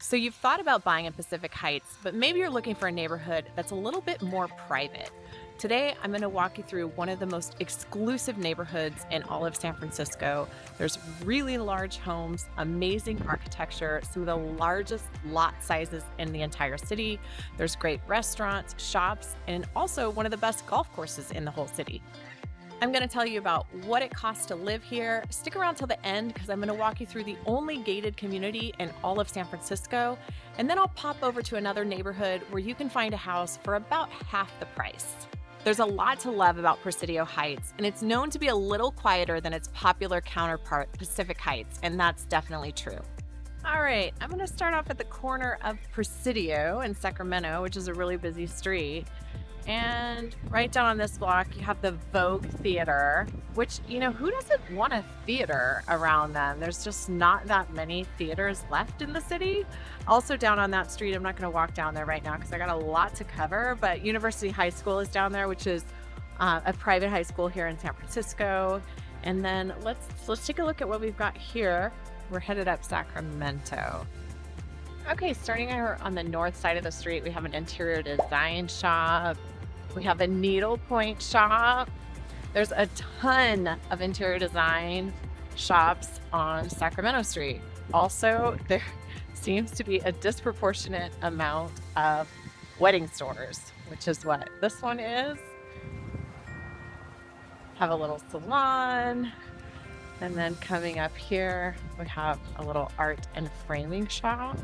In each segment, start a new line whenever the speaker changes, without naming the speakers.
So you've thought about buying in Pacific Heights, but maybe you're looking for a neighborhood that's a little bit more private. Today, I'm going to walk you through one of the most exclusive neighborhoods in all of San Francisco. There's really large homes, amazing architecture, some of the largest lot sizes in the entire city. There's great restaurants, shops, and also one of the best golf courses in the whole city. I'm going to tell you about what it costs to live here. Stick around till the end because I'm going to walk you through the only gated community in all of San Francisco. And then I'll pop over to another neighborhood where you can find a house for about half the price. There's a lot to love about Presidio Heights, and it's known to be a little quieter than its popular counterpart, Pacific Heights, and that's definitely true. All right, I'm going to start off at the corner of Presidio in Sacramento, which is a really busy street. And right down on this block, you have the Vogue Theater, which, who doesn't want a theater around them? There's just not that many theaters left in the city. Also down on that street, I'm not going to walk down there right now because I got a lot to cover, but University High School is down there, which is a private high school here in San Francisco. And then let's take a look at what we've got here. We're headed up Sacramento. Okay, starting on the north side of the street, we have an interior design shop. We have a needlepoint shop. There's a ton of interior design shops on Sacramento Street. Also, there seems to be a disproportionate amount of wedding stores, which is what this one is. Have a little salon. And then coming up here, we have a little art and framing shop.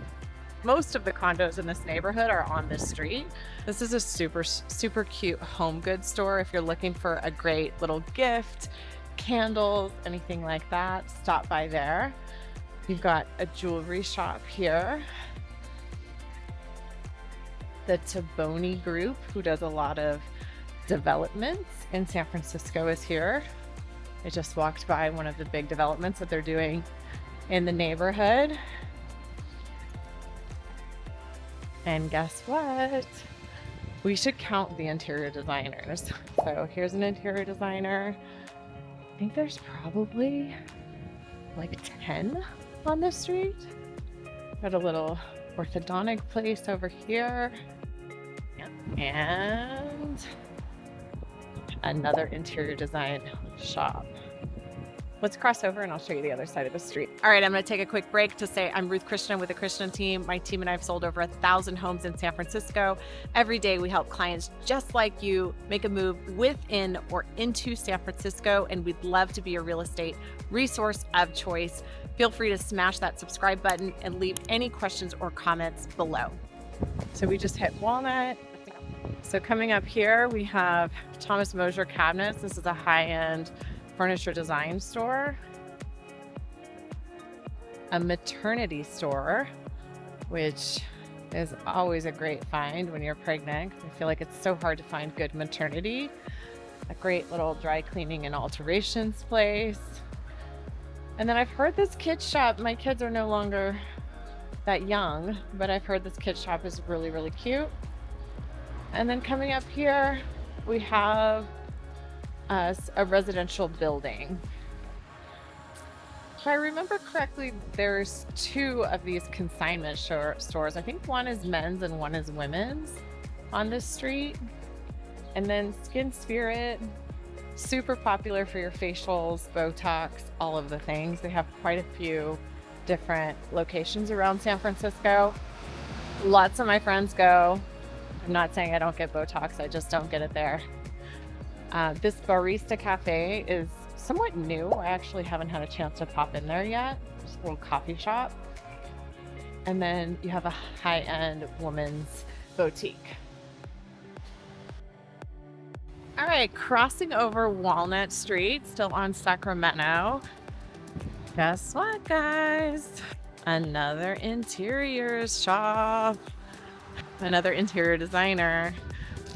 Most of the condos in this neighborhood are on this street. This is a super cute home goods store. If you're looking for a great little gift, candles, anything like that, stop by there. You've got a jewelry shop here. The Taboni Group, who does a lot of developments in San Francisco, is here. I just walked by one of the big developments that they're doing in the neighborhood. And guess what? We should count the interior designers. So here's an interior designer. I think there's probably like 10 on this street. Got a little orthodontic place over here. And another interior design shop. Let's cross over and I'll show you the other side of the street. All right, I'm going to take a quick break to say I'm Ruth Krishnan with the Krishnan team. My team and I have sold over 1,000 homes in San Francisco. Every day we help clients just like you make a move within or into San Francisco, and we'd love to be your real estate resource of choice. Feel free to smash that subscribe button and leave any questions or comments below. So we just hit Walnut. So coming up here, we have Thomas Mosier Cabinets. This is a high-end furniture design store, a maternity store, which is always a great find when you're pregnant. I feel like it's so hard to find good maternity. A great little dry cleaning and alterations place. And then I've heard this kids shop, my kids are no longer that young, but I've heard this kids shop is really cute. And then coming up here, we have a residential building. If I remember correctly, there's 2 of these consignment stores. I think one is men's and one is women's on this street. And then Skin Spirit, super popular for your facials, Botox, all of the things. They have quite a few different locations around San Francisco. Lots of my friends go. I'm not saying I don't get Botox, I just don't get it there. This Barista Cafe is somewhat new. I actually haven't had a chance to pop in there yet. It's a little coffee shop. And then you have a high-end woman's boutique. All right, crossing over Walnut Street, still on Sacramento. Guess what, guys? Another interiors shop. Another interior designer.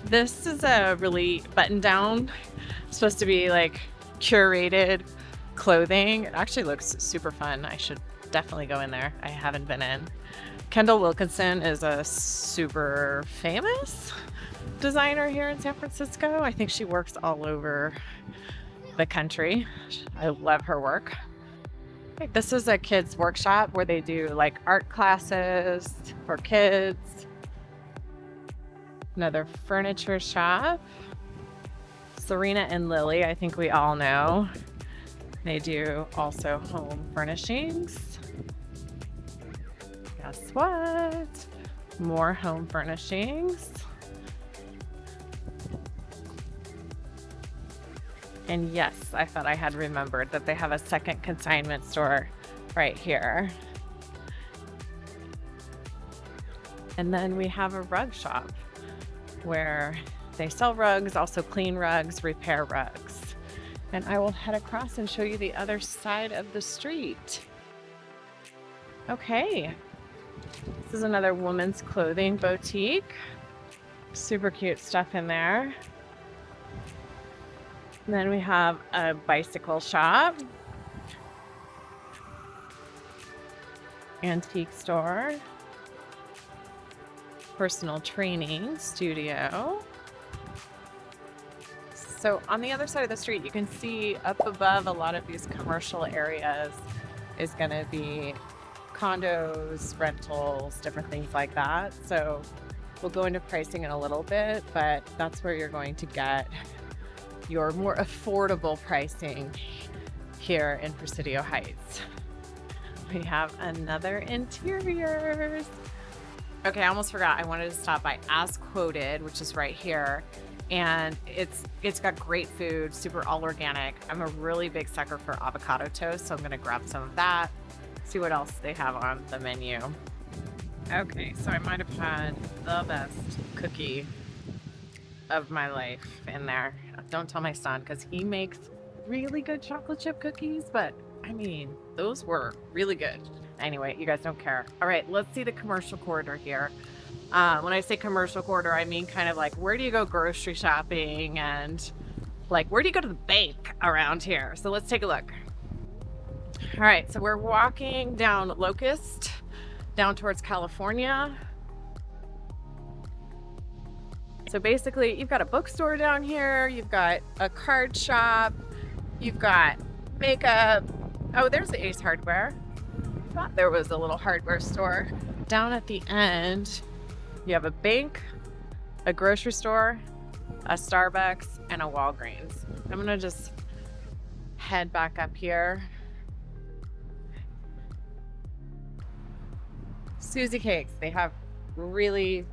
This is a really buttoned down, supposed to be like curated clothing. It actually looks super fun. I should definitely go in there. I haven't been in. Kendall Wilkinson is a super famous designer here in San Francisco. I think she works all over the country. I love her work. This is a kids workshop where they do like art classes for kids. Another furniture shop. Serena and Lily, I think we all know. They do also home furnishings. Guess what? More home furnishings. And yes, I thought I had remembered that they have a second consignment store right here. And then we have a rug shop where they sell rugs, also clean rugs, repair rugs. And I will head across and show you the other side of the street. Okay, this is another women's clothing boutique. Super cute stuff in there. And then we have a bicycle shop, antique store, personal training studio. So on the other side of the street, you can see up above a lot of these commercial areas is going to be condos, rentals, different things like that. So we'll go into pricing in a little bit, but that's where you're going to get your more affordable pricing here in Presidio Heights. We have another interiors. Okay, I almost forgot. I wanted to stop by As Quoted, which is right here. And it's got great food, super all organic. I'm a really big sucker for avocado toast, so I'm gonna grab some of that, see what else they have on the menu. Okay, so I might have had the best cookie of my life in there. Don't tell my son, because he makes really good chocolate chip cookies, but I mean, those were really good. Anyway, you guys don't care. All right, let's see the commercial corridor here. When I say commercial corridor, I mean kind of like, where do you go grocery shopping and like, where do you go to the bank around here? So let's take a look. All right, so we're walking down Locust, down towards California. So basically, you've got a bookstore down here, you've got a card shop, you've got makeup. Oh, there's the Ace Hardware. I thought there was a little hardware store. Down at the end, you have a bank, a grocery store, a Starbucks, and a Walgreens. I'm gonna just head back up here. Susie Cakes, they have really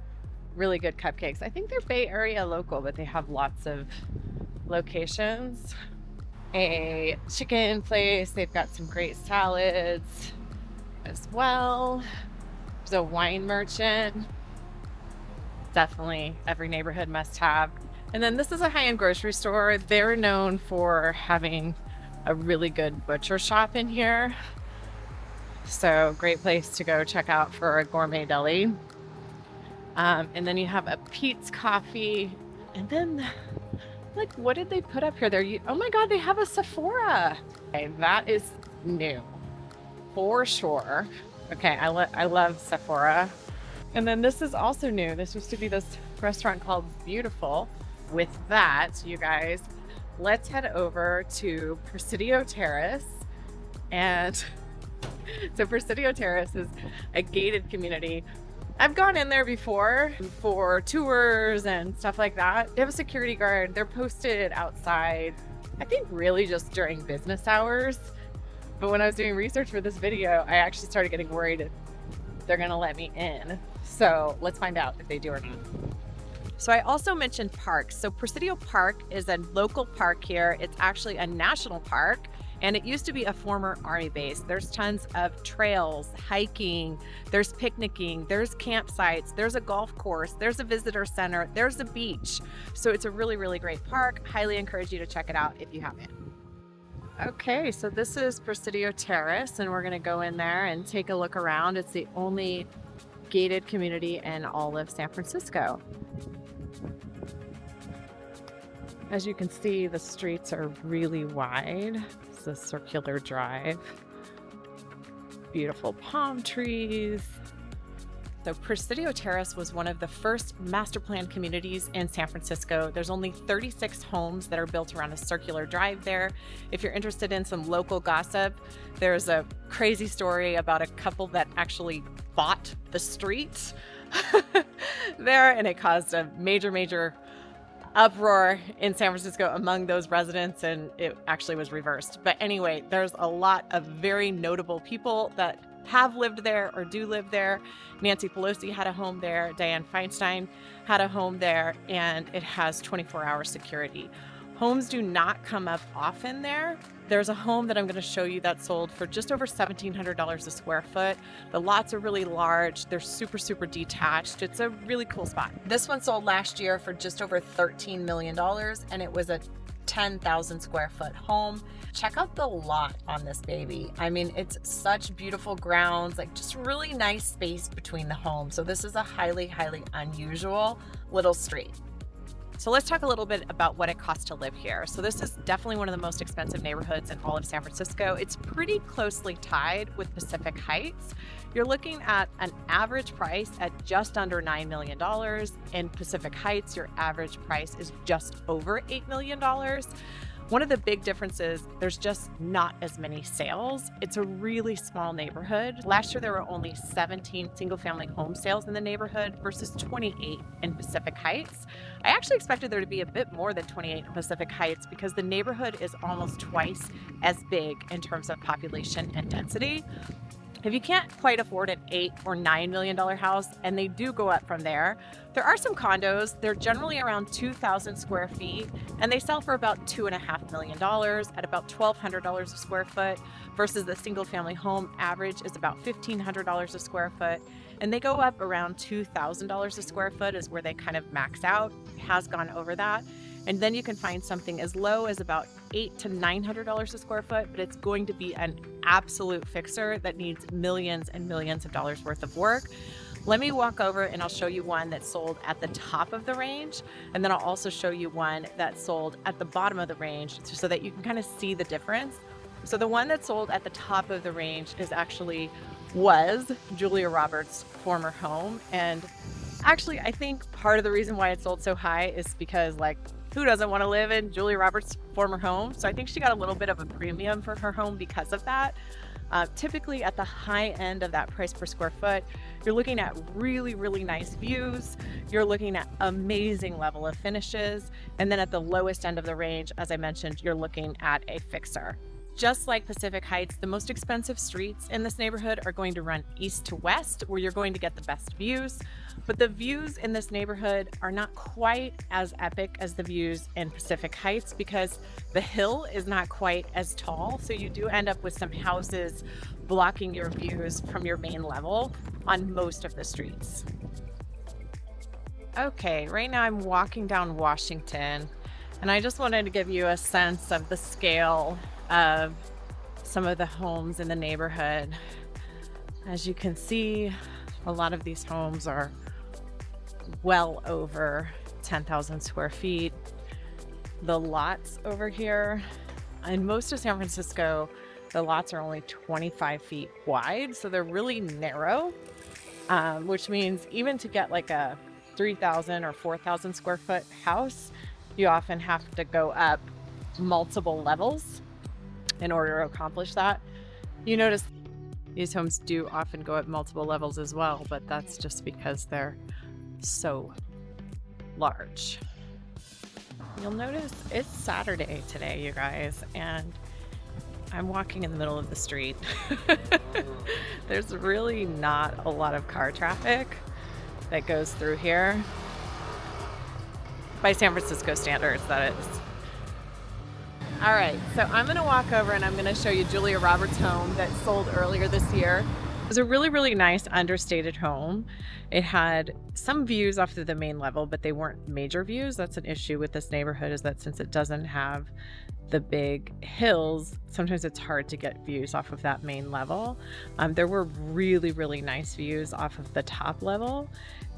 good cupcakes. I think they're Bay Area local, but they have lots of locations. A chicken place, they've got some great salads as well. There's a wine merchant. Definitely every neighborhood must have. And then this is a high-end grocery store. They're known for having a really good butcher shop in here. So great place to go check out for a gourmet deli. And then you have a Pete's Coffee. And then, like, what did they put up here? Oh my God, they have a Sephora. Okay, that is new for sure. Okay, I love Sephora. And then this is also new. This used to be this restaurant called Beautiful. With that, you guys, let's head over to Presidio Terrace. And so Presidio Terrace is a gated community. I've gone in there before for tours and stuff like that. They have a security guard. They're posted outside, I think really just during business hours. But when I was doing research for this video, I actually started getting worried if they're gonna let me in. So let's find out if they do or not. So I also mentioned parks. So Presidio Park is a local park here. It's actually a national park. And it used to be a former army base. There's tons of trails, hiking, there's picnicking, there's campsites, there's a golf course, there's a visitor center, there's a beach. So it's a really great park. Highly encourage you to check it out if you haven't. Okay, so this is Presidio Terrace, and we're gonna go in there and take a look around. It's the only gated community in all of San Francisco. As you can see, the streets are really wide. It's a circular drive. Beautiful palm trees. So Presidio Terrace was one of the first master plan communities in San Francisco. There's only 36 homes that are built around a circular drive there. If you're interested in some local gossip, there's a crazy story about a couple that actually bought the street there, and it caused a major uproar in San Francisco among those residents, and it actually was reversed. But anyway, there's a lot of very notable people that have lived there or do live there. Nancy Pelosi had a home there. Dianne Feinstein had a home there, and it has 24-hour security. Homes do not come up often there. There's a home that I'm going to show you that sold for just over $1,700 a square foot. The lots are really large. They're super detached. It's a really cool spot. This one sold last year for just over $13 million, and it was a 10,000 square foot home. Check out the lot on this baby. I mean, it's such beautiful grounds, like just really nice space between the homes. So this is a highly unusual little street. So let's talk a little bit about what it costs to live here. So this is definitely one of the most expensive neighborhoods in all of San Francisco. It's pretty closely tied with Pacific Heights. You're looking at an average price at just under $9 million. In Pacific Heights, your average price is just over $8 million. One of the big differences, there's just not as many sales. It's a really small neighborhood. Last year, there were only 17 single-family home sales in the neighborhood versus 28 in Pacific Heights. I actually expected there to be a bit more than 28 in Pacific Heights because the neighborhood is almost twice as big in terms of population and density. If you can't quite afford an $8 or $9 million house, and they do go up from there, there are some condos. They're generally around 2,000 square feet, and they sell for about $2.5 million at about $1,200 a square foot, versus the single family home average is about $1,500 a square foot. And they go up around $2,000 a square foot is where they kind of max out. It has gone over that. And then you can find something as low as about $800 to $900 a square foot, but it's going to be an absolute fixer that needs millions and millions of dollars worth of work. Let me walk over and I'll show you one that sold at the top of the range. And then I'll also show you one that sold at the bottom of the range so that you can kind of see the difference. So the one that sold at the top of the range was Julia Roberts' former home. And actually, I think part of the reason why it sold so high is because, like, who doesn't want to live in Julia Roberts' former home? So I think she got a little bit of a premium for her home because of that. Typically at the high end of that price per square foot, you're looking at really nice views. You're looking at amazing level of finishes. And then at the lowest end of the range, as I mentioned, you're looking at a fixer. Just like Pacific Heights, the most expensive streets in this neighborhood are going to run east to west, where you're going to get the best views. But the views in this neighborhood are not quite as epic as the views in Pacific Heights because the hill is not quite as tall. So you do end up with some houses blocking your views from your main level on most of the streets. Okay, right now I'm walking down Washington, and I just wanted to give you a sense of the scale of some of the homes in the neighborhood. As you can see, a lot of these homes are well over 10,000 square feet. The lots over here, in most of San Francisco, the lots are only 25 feet wide, so they're really narrow, which means even to get like a 3,000 or 4,000 square foot house, you often have to go up multiple levels in order to accomplish that. You notice these homes do often go up multiple levels as well, but that's just because they're so large. You'll notice it's Saturday today, you guys, and I'm walking in the middle of the street. There's really not a lot of car traffic that goes through here. By San Francisco standards, that is. All right, so I'm gonna walk over and I'm gonna show you Julia Roberts' home that sold earlier this year. It was a really nice understated home. It had some views off of the main level, but they weren't major views. That's an issue with this neighborhood, is that since it doesn't have the big hills, sometimes it's hard to get views off of that main level. There were really nice views off of the top level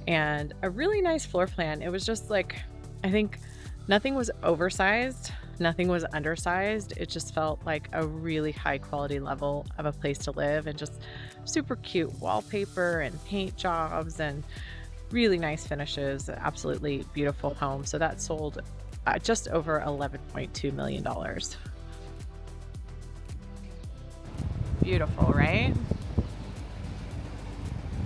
and a really nice floor plan. It was just like, I think nothing was oversized. Nothing was undersized. It just felt like a really high quality level of a place to live, and just super cute wallpaper and paint jobs and really nice finishes. Absolutely beautiful home. So that sold just over $11.2 million. Beautiful, right?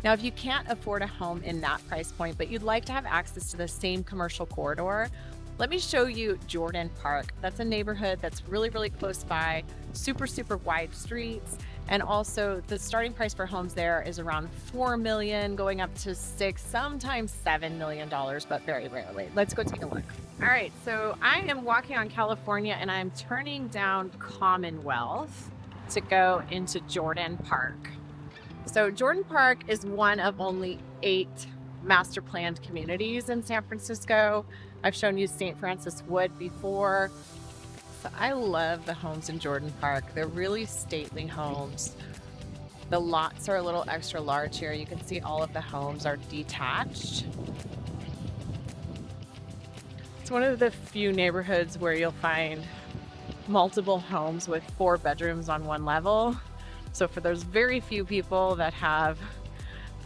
Now, if you can't afford a home in that price point, but you'd like to have access to the same commercial corridor, let me show you Jordan Park. That's a neighborhood that's really, really close by, super, super wide streets. And also the starting price for homes there is around $4 million, going up to $6, sometimes $7 million, but very rarely. Let's go take a look. All right, so I am walking on California and I'm turning down Commonwealth to go into Jordan Park. So Jordan Park is one of only 8 master planned communities in San Francisco. I've shown you St. Francis Wood before. So I love the homes in Jordan Park. They're really stately homes. The lots are a little extra large here. You can see all of the homes are detached. It's one of the few neighborhoods where you'll find multiple homes with 4 bedrooms on one level. So for those very few people that have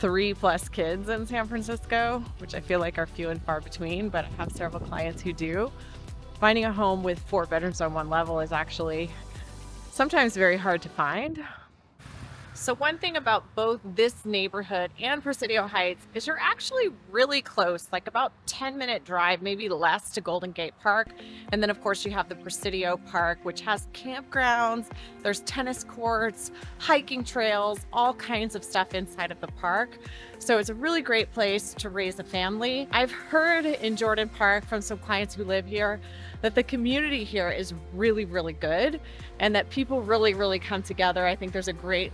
3+ kids in San Francisco, which I feel like are few and far between, but I have several clients who do, finding a home with 4 bedrooms on one level is actually sometimes very hard to find. So one thing about both this neighborhood and Presidio Heights is you're actually really close, like about 10-minute drive, maybe less, to Golden Gate Park. And then of course you have the Presidio Park, which has campgrounds, there's tennis courts, hiking trails, all kinds of stuff inside of the park. So it's a really great place to raise a family. I've heard in Jordan Park from some clients who live here that the community here is really, really good and that people really, really come together. I think there's a great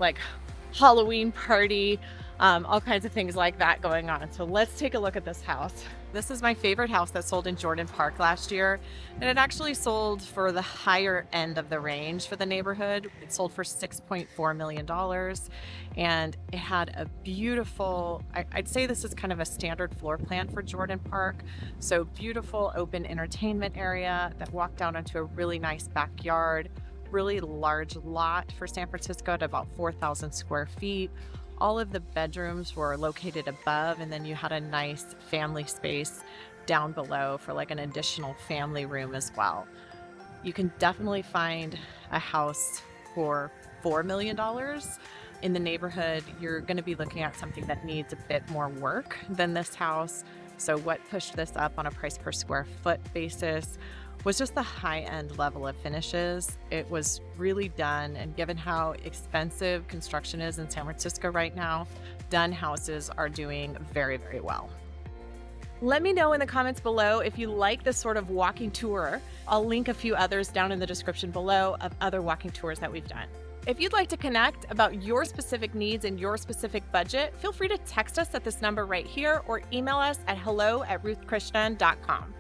Halloween party, all kinds of things like that going on. So let's take a look at this house. This is my favorite house that sold in Jordan Park last year, and it actually sold for the higher end of the range for the neighborhood. It sold for $6.4 million, and it had a beautiful, I'd say this is kind of a standard floor plan for Jordan Park. So beautiful open entertainment area that walked down into a really nice backyard, really large lot for San Francisco at about 4,000 square feet. All of the bedrooms were located above, and then you had a nice family space down below for an additional family room as well. You can definitely find a house for $4 million in the neighborhood. You're going to be looking at something that needs a bit more work than this house. So what pushed this up on a price per square foot basis was just the high-end level of finishes. It was really done, and given how expensive construction is in San Francisco right now, done houses are doing very, very well. Let me know in the comments below if you like this sort of walking tour. I'll link a few others down in the description below of other walking tours that we've done. If you'd like to connect about your specific needs and your specific budget, feel free to text us at this number right here or email us at hello@ruthkrishnan.com.